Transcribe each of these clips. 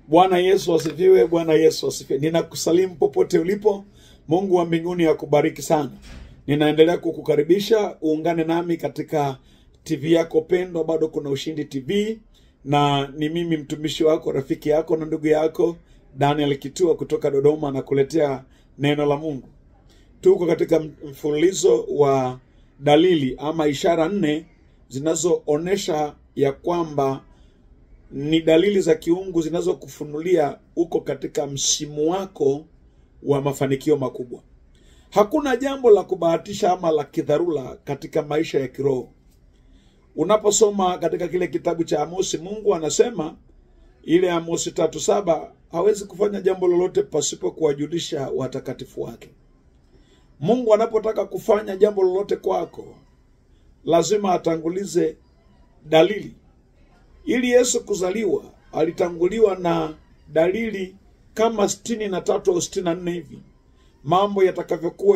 Bwana Yesu asifiwe, Bwana Yesu asifiwe. Ninakusalimu popote ulipo. Mungu wa mbinguni akubariki sana. Ninaendelea kukukaribisha uungane nami katika TV yako pendwa, Bado Kuna Ushindi TV, na ni mimi mtumishi wako, rafiki yako na ndugu yako Daniel Kitua kutoka Dodoma, na kuletea neno la Mungu. Tuko katika mfululizo wa dalili ama ishara 4 zinazoonesha ya kwamba ni dalili za kiungu zinazokufunulia uko katika msimu wako wa mafanikio makubwa. Hakuna jambo la kubahatisha ama la kidharura katika maisha ya kiroho. Unaposoma katika kile kitabu cha Amosi, Mungu anasema ile Amosi 3:7, hawezi kufanya jambo lolote pasipo kuwajulisha watakatifu wake. Mungu anapotaka kufanya jambo lolote kwako, lazima atangulize dalili. Ili Yesu kuzaliwa, alitanguliwa na dalili kama 63 au 64 hivi. Mambo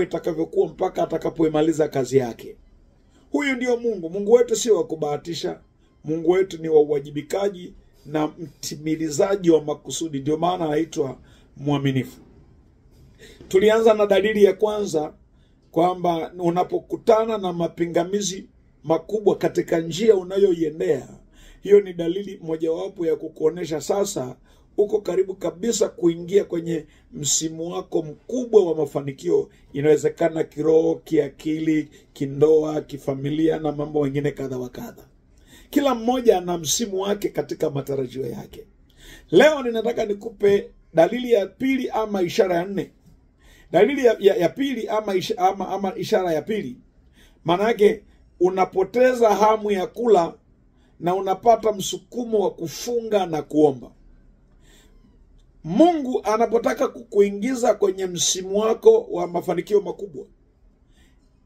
itakavyokuwa mpaka atakapoimaliza kazi yake. Huyu ndio Mungu. Mungu wetu sio wa kubahatisha. Mungu wetu ni wa uwajibikaji na mtimilizaji wa makusudi. Ndio maana anaitwa mwaminifu. Tulianza na dalili ya kwanza kwamba unapokutana na mapingamizi makubwa katika njia unayoiendea, hiyo ni dalili mojawapo ya kukuonesha sasa uko karibu kabisa kuingia kwenye msimu wako mkubwa wa mafanikio. Inawezekana kiroho, kiakili, kindoa, kifamilia na mambo mengine kadha wa kadha. Kila mmoja ana msimu wake katika matarajio yake. Leo ninataka nikupe dalili ya pili ama ishara ya 4. Dalili ya pili ama ishara ya pili, maana yake unapoteza hamu ya kula na unapata msukumo wa kufunga na kuomba. Mungu anapotaka kukuingiza kwenye msimu wako wa mafanikio makubwa,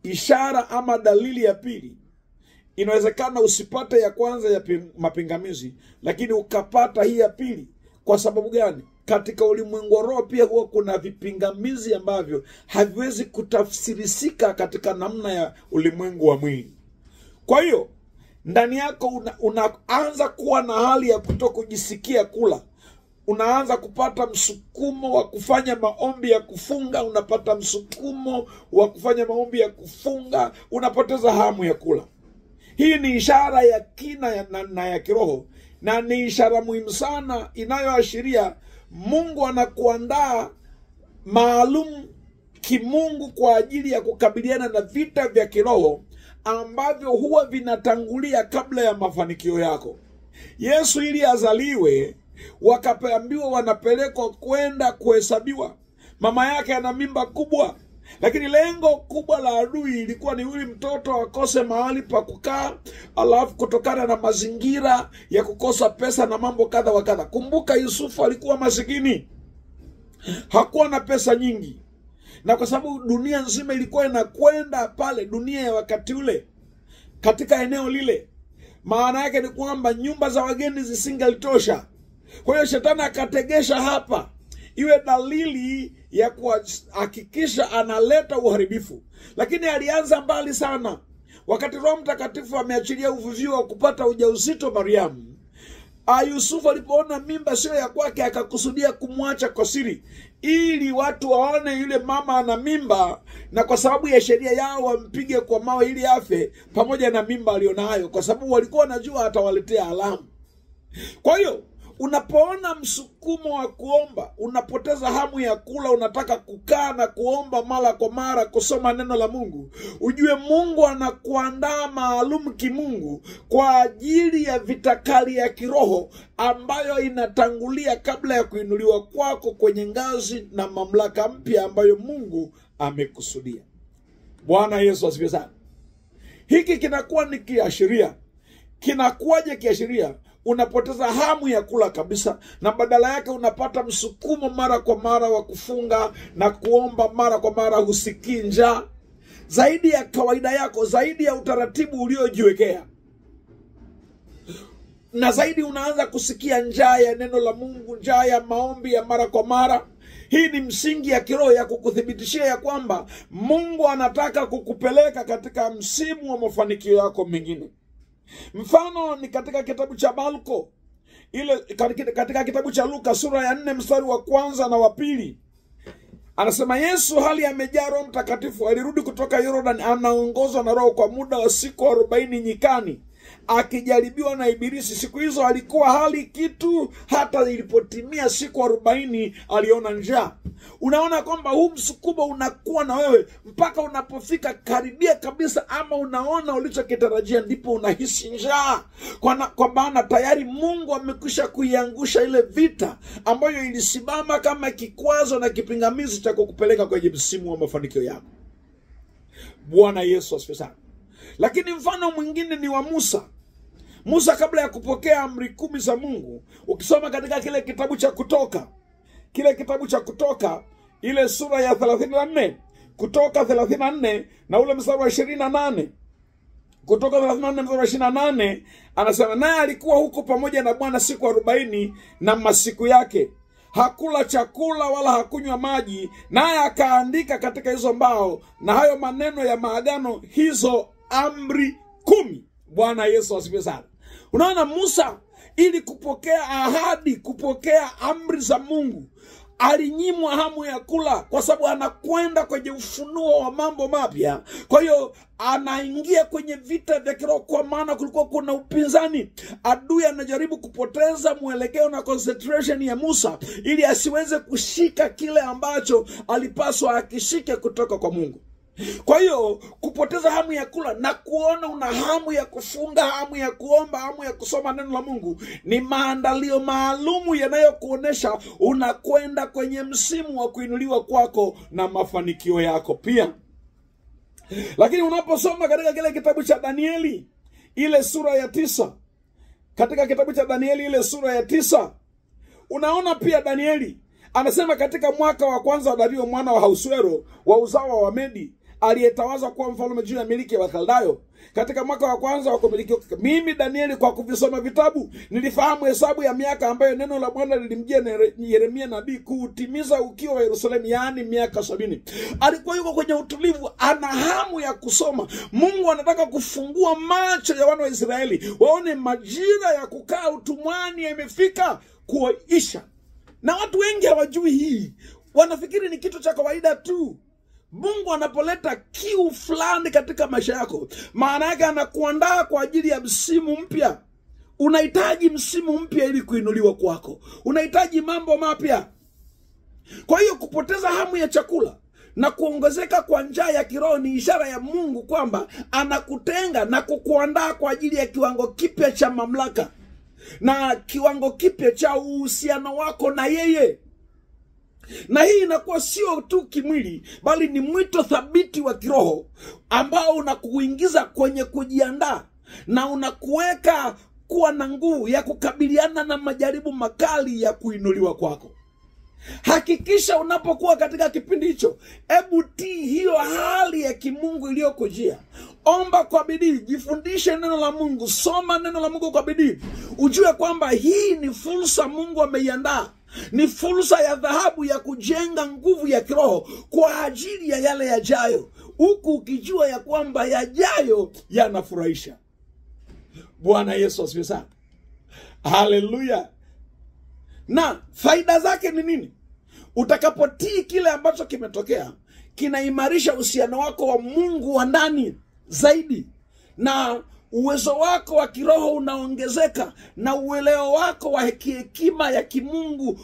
ishara ama dalili ya pili, inawezekana usipate ya kwanza ya mapingamizi, lakini ukapata hii ya pili. Kwa sababu gani? Katika ulimwengu wa roho pia huwa kuna vipingamizi ambavyo haviwezi kutafsirisika katika namna ya ulimwengu wa mwili. Kwa hiyo ndani yako unaanza kuwa na hali ya kutokujisikia kula. Unaanza kupata msukumo wa kufanya maombi ya kufunga, unapata msukumo wa kufanya maombi ya kufunga, unapoteza hamu ya kula. Hii ni ishara ya kina na ya kiroho, na ni ishara muhimu sana inayoashiria Mungu anakuandaa maalum kimungu kwa ajili ya kukabiliana na vita vya kiroho ambavyo huwa vinatangulia kabla ya mafanikio yako. Yesu ili azaliwe, wakaambiwa wanapelekwa kwenda kuhesabiwa. Mama yake ana mimba kubwa, lakini lengo kubwa la adui ilikuwa ni yule mtoto akose mahali pa kukaa, alafu kutokana na mazingira ya kukosa pesa na mambo kadha wa kadha. Kumbuka Yusufu alikuwa masikini, hakuwa na pesa nyingi, na kwa sababu dunia nzima ilikuwa inakwenda pale, dunia ya wakati ule katika eneo lile, maana yake ni kwamba nyumba za wageni zisingalitosha. Kwa hiyo shetani akategesha hapa iwe dalili ya kuhakikisha analeta uharibifu. Lakini alianza mbali sana. Wakati Roho Mtakatifu ameachilia uvuvio wa kupata ujauzito Mariamu, Yusufu alipoona mimba sio ya kwake, akakusudia kumwacha kwa siri ili watu waone yule mama ana mimba, na kwa sababu ya sheria yao wampige kwa mawe ili afe pamoja na mimba alionayo, kwa sababu walikuwa wanajua atawaletea alamu. Kwa hiyo unapoona msukumo wa kuomba, unapoteza hamu ya kula, unataka kukaa na kuomba mara kwa mara, kusoma neno la Mungu, ujue Mungu anakuandaa maalum kimungu kwa ajili ya vitakali ya kiroho ambayo inatangulia kabla ya kuinuliwa kwako kwenye ngazi na mamlaka mpya ambayo Mungu amekusudia. Bwana Yesu asifiwe sana. Hiki kinakuwa ni kiashiria. Kinakuwaje kiashiria? Unapoteza hamu ya kula kabisa, na badala yake unapata msukumo mara kwa mara wa kufunga na kuomba mara kwa mara. Husikii njaa zaidi ya kawaida yako, zaidi ya utaratibu uliojiwekea, na zaidi unaanza kusikia njaa ya neno la Mungu, njaa ya maombi ya mara kwa mara. Hii ni msingi ya kiroho ya kukuthibitishia ya kwamba Mungu anataka kukupeleka katika msimu wa mafanikio yako mengine. Mfano ni katika kitabu cha Marko ile katika kitabu cha Luka sura ya 4 mstari wa 1 na wa 2. Anasema Yesu hali amejaa Roho Mtakatifu alirudi kutoka Yordani anaongozwa na Roho kwa muda wa siku 40 nyikani, akijaribiwa na Ibilisi. Siku hizo alikuwa hali kitu, hata ilipotimia siku 40 aliona njaa. Unaona kwamba huu msukumo unakuwa na wewe mpaka unapofika karibia kabisa, ama unaona ulichokitarajia, ndipo unahisi njaa, kwa maana tayari Mungu amekwisha kuiangusha ile vita ambayo ilisimama kama kikwazo na kipingamizi cha kukupeleka kwenye msimu wa mafanikio yako. Bwana Yesu asifiwe sana. Lakini mfano mwingine ni wa Musa. Musa kabla ya kupokea amri 10 za Mungu, ukisoma katika kile kitabu cha Kutoka, ile sura ya 34, Kutoka 34 na ule mstari wa 28. Kutoka 34 mstari wa 28 anasema, naye alikuwa huko pamoja na Bwana siku 40 na masiku yake, hakula chakula wala hakunywa maji, naye akaandika katika hizo mbao na hayo maneno ya maagano, hizo amri 10. Bwana Yesu asifiwe sana. Unaona, Musa ili kupokea ahadi, kupokea amri za Mungu, alinyimwa hamu ya kula, kwa sababu anakwenda kwenye ufunuo wa mambo mapya. Kwa hiyo anaingia kwenye vita vya kiroho, kwa maana kulikuwa kuna upinzani. Adui anajaribu kupoteza mwelekeo na concentration ya Musa ili asiweze kushika kile ambacho alipaswa akishike kutoka kwa Mungu. Kwa hiyo kupoteza hamu ya kula na kuona una hamu ya kufunga, hamu ya kuomba, hamu ya kusoma neno la Mungu ni maandalio maalumu yanayokuonesha unakwenda kwenye msimu wa kuinuliwa kwako na mafanikio yako pia. Lakini unaposoma katika kile kitabu cha Danieli ile sura ya 9, katika kitabu cha Danieli ile sura ya 9, unaona pia Danieli anasema katika mwaka wa kwanza wa Dario mwana wa Ahasuero wa uzao wa Medi, aliyetawazwa kuwa mfalme juu ya miliki ya Wakaldayo, katika mwaka wa kwanza wa kumiliki, mimi Danieli kwa kuvisoma vitabu nilifahamu hesabu ya miaka ambayo neno la Bwana lilimjia Yeremia nabii kuutimiza ukiwa wa Yerusalemu, yaani miaka 70. Alikuwa yuko kwenye utulivu, ana hamu ya kusoma. Mungu anataka kufungua macho ya wana wa Israeli waone majira ya kukaa utumwani yamefika kuisha. Na watu wengi hawajui hii, wanafikiri ni kitu cha kawaida tu. Mungu anapoleta kiu fulani katika maisha yako, maana yake anakuandaa kwa ajili ya msimu mpya. Unahitaji msimu mpya ili kuinuliwa kwako. Unahitaji mambo mapya. Kwa hiyo kupoteza hamu ya chakula na kuongezeka kwa njaa ya kiroho ni ishara ya Mungu kwamba anakutenga na kukuandaa kwa ajili ya kiwango kipya cha mamlaka na kiwango kipya cha uhusiano wako na yeye. Na hii inakuwa sio tu kimwili, bali ni mwito thabiti wa kiroho ambao unakuingiza kwenye kujiandaa na unakuweka kuwa na nguvu ya kukabiliana na majaribu makali ya kuinuliwa kwako. Hakikisha unapokuwa katika kipindi hicho, hebu tii hiyo hali ya kimungu iliyokujia. Omba kwa bidii, jifundishe neno la Mungu, soma neno la Mungu kwa bidii. Ujue kwamba hii ni fursa Mungu ameiandaa. Ni fursa ya dhahabu ya kujenga nguvu ya kiroho kwa ajili ya yale yajayo, huku ukijua ya kwamba yajayo yanafurahisha. Bwana Yesu asifiwe sana. Haleluya. Na faida zake ni nini? Utakapotii kile ambacho kimetokea, kinaimarisha uhusiano wako wa Mungu wa ndani zaidi, na uwezo wako wa kiroho unaongezeka, na uelewa wako wa hekima ya kimungu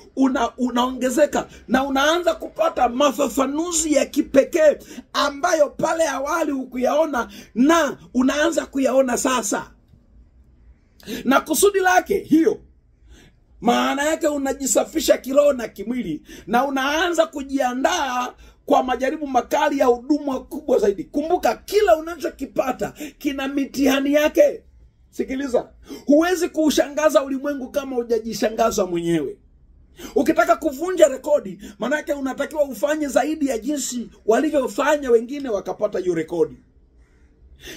unaongezeka, na unaanza kupata mafafanuzi ya kipekee ambayo pale awali hukuyaona na unaanza kuyaona sasa. Na kusudi lake hiyo, maana yake unajisafisha kiroho na kimwili, na unaanza kujiandaa kwa majaribu makali ya huduma kubwa zaidi. Kumbuka, kila unachokipata kina mitihani yake. Sikiliza, huwezi kuushangaza ulimwengu kama hujajishangaza mwenyewe. Ukitaka kuvunja rekodi, maana yake unatakiwa ufanye zaidi ya jinsi walivyofanya wengine wakapata hiyo rekodi.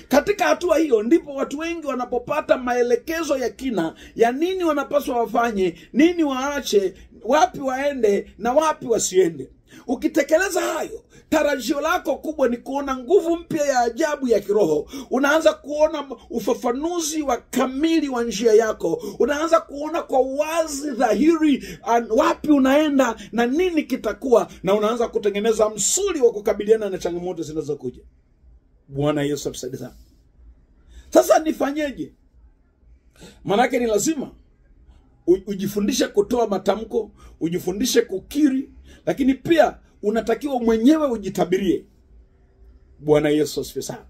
Katika hatua hiyo ndipo watu wengi wanapopata maelekezo ya kina ya nini wanapaswa wafanye, nini waache, wapi waende na wapi wasiende. Ukitekeleza hayo, tarajio lako kubwa ni kuona nguvu mpya ya ajabu ya kiroho. Unaanza kuona ufafanuzi wa kamili wa njia yako. Unaanza kuona kwa wazi dhahiri wapi unaenda na nini kitakuwa, na unaanza kutengeneza msuli wa kukabiliana na changamoto zinazokuja. Bwana Yesu atusaidie sana. Sasa nifanyeje? Manake ni lazima ujifundishe kutoa matamko, ujifundishe kukiri, lakini pia unatakiwa mwenyewe ujitabirie. Bwana Yesu asifiwe sana.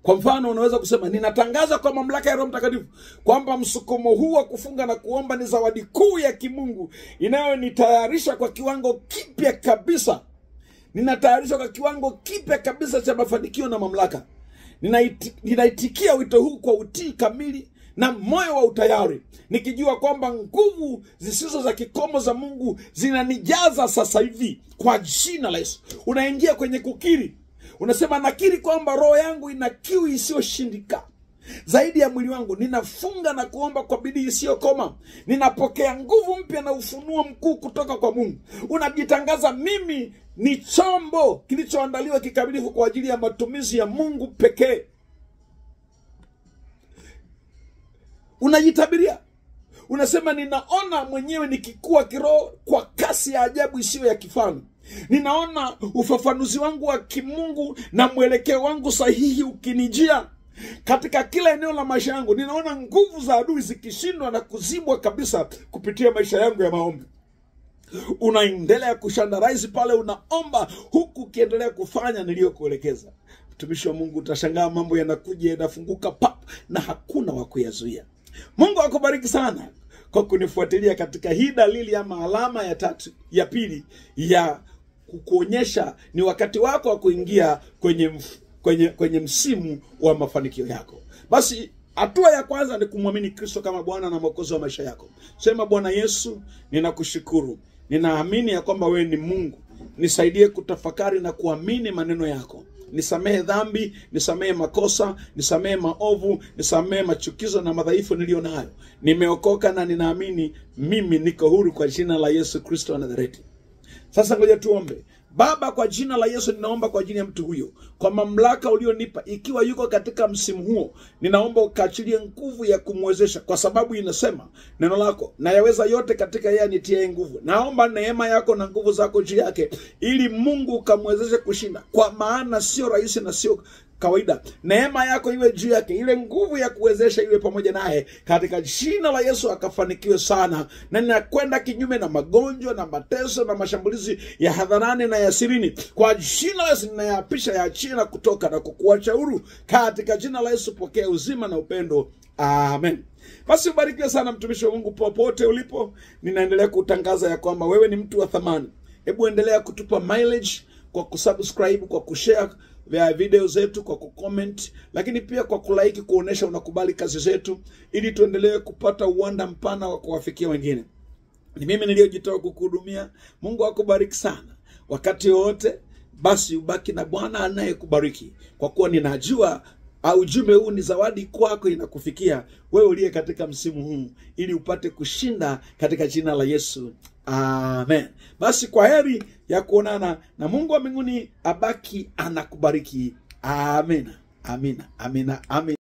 Kwa mfano, unaweza kusema, ninatangaza kwa mamlaka ya Roho Mtakatifu kwamba msukumo huu wa kufunga na kuomba ni zawadi kuu ya kimungu inayonitayarisha kwa kiwango kipya kabisa. Ninatayarishwa kwa kiwango kipya kabisa cha mafanikio na mamlaka. Ninaitikia wito huu kwa utii kamili na moyo wa utayari, nikijua kwamba nguvu zisizo za kikomo za Mungu zinanijaza sasa hivi kwa jina la Yesu. Unaingia kwenye kukiri. Unasema, nakiri kwamba roho yangu ina kiu isiyoshindika zaidi ya mwili wangu. Ninafunga na kuomba kwa bidii isiyokoma. Ninapokea nguvu mpya na ufunuo mkuu kutoka kwa Mungu. Unajitangaza, mimi ni chombo kilichoandaliwa kikamilifu kwa ajili ya matumizi ya Mungu pekee. Unajitabiria. Unasema, ninaona mwenyewe nikikua kiroho kwa kasi ya ajabu isiyo ya kifani. Ninaona ufafanuzi wangu wa kimungu na mwelekeo wangu sahihi ukinijia katika kila eneo la maisha yangu. Ninaona nguvu za adui zikishindwa na kuzibwa kabisa kupitia maisha yangu ya maombi. Unaendelea kushandarize pale unaomba, huku ukiendelea kufanya niliyokuelekeza. Mtumishi wa Mungu, utashangaa mambo yanakuja, yanafunguka pap, na hakuna wa kuyazuia. Mungu akubariki sana kwa kunifuatilia katika hii dalili ama alama ya pili ya kukuonyesha ni wakati wako wa kuingia kwenye msimu wa mafanikio yako. Basi hatua ya kwanza ni kumwamini Kristo kama Bwana na Mwokozi wa maisha yako. Sema, Bwana Yesu, ninakushukuru. Ninaamini ya kwamba wewe ni Mungu. Nisaidie kutafakari na kuamini maneno yako. Nisamehe dhambi, nisamehe makosa, nisamehe maovu, nisamehe machukizo na madhaifu niliyo nayo. Nimeokoka na ninaamini mimi niko huru kwa jina la Yesu Kristo wa Nazareti. Sasa ngoja tuombe. Baba, kwa jina la Yesu ninaomba kwa ajili ya mtu huyo, kwa mamlaka ulionipa, ikiwa yuko katika msimu huo, ninaomba ukaachilie nguvu ya kumwezesha, kwa sababu inasema neno lako, na yaweza yote katika yeye anitiaye nguvu. Naomba neema yako na nguvu zako juu yake, ili Mungu ukamwezeshe kushinda, kwa maana sio rahisi na sio kawaida. Neema yako iwe juu yake, ile nguvu ya kuwezesha iwe pamoja naye, katika jina la Yesu akafanikiwe sana. Na ninakwenda kinyume na magonjwa na mateso na mashambulizi ya hadharani na ya sirini. Kwa jina la Yesu ninayaapisha yaachie na kutoka na kukuacha huru, katika jina la Yesu. Pokea uzima na upendo. Amen. Basi ubarikiwe sana mtumishi wa Mungu popote ulipo. Ninaendelea kutangaza ya kwamba wewe ni mtu wa thamani. Hebu endelea kutupa mileage kwa kusubscribe, kwa kushare vya video zetu, kwa kucomment, lakini pia kwa kulike, kuonesha unakubali kazi zetu, ili tuendelee kupata uwanda mpana wa kuwafikia wengine. Ni mimi niliyojitoa kukuhudumia. Mungu akubariki sana wakati wote. Basi ubaki na Bwana anayekubariki, kwa kuwa ninajua ujumbe huu ni zawadi kwako, inakufikia wewe uliye katika msimu huu, ili upate kushinda katika jina la Yesu. Amen. Basi kwa heri ya kuonana, na Mungu wa mbinguni abaki anakubariki. Amina. Amina. Amina. Amina.